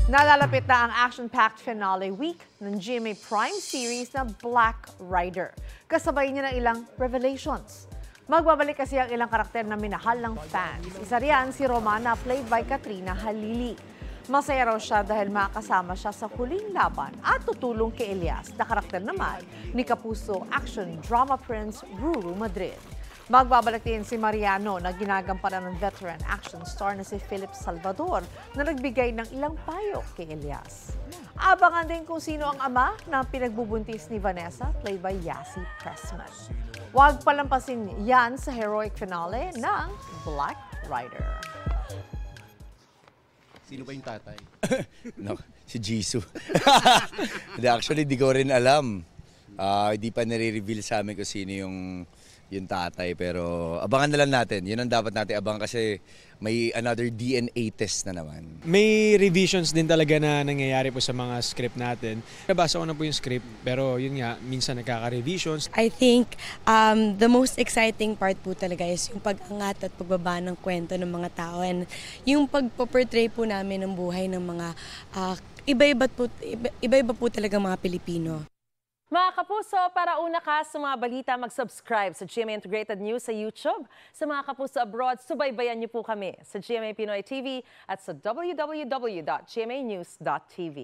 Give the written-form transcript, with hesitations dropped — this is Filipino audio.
Nalalapit na ang action-packed finale week ng GMA Prime series na Black Rider. Kasabay niya ng ilang revelations. Magbabalik kasi ang ilang karakter na minahal ng fans. Isa riyan si Romana, played by Katrina Halili. Masaya raw siya dahil makasama siya sa huling laban at tutulong kay Elias, na karakter naman ni Kapuso action drama prince Ruru Madrid. Magbabalik din si Mariano na ginagampanan ng veteran action star na si Philip Salvador na nagbigay ng ilang payo kay Elias. Abangan din kung sino ang ama ng pinagbubuntis ni Vanessa, played by Yasi Pressman. Huwag palampasin yan sa heroic finale ng Black Rider. Sino ba yung tatay? No, si Jisoo. Actually, di ko rin alam. Hindi pa nare-reveal sa amin kung sino yung tatay. Pero abangan na lang natin. Yun ang dapat natin abangan kasi may another DNA test na naman. May revisions din talaga na nangyayari po sa mga script natin. Nabasa ko na po yung script pero yun nga, minsan nagkaka-revisions. I think the most exciting part po talaga is yung pag-angat at pagbaba ng kwento ng mga tao. And yung pagpo-portray po namin ng buhay ng mga iba-iba po talaga mga Pilipino. Mga kapuso, para una ka sa mga balita, mag-subscribe sa GMA Integrated News sa YouTube. Sa mga kapuso abroad, subaybayan niyo po kami sa GMA Pinoy TV at sa www.gmanews.tv.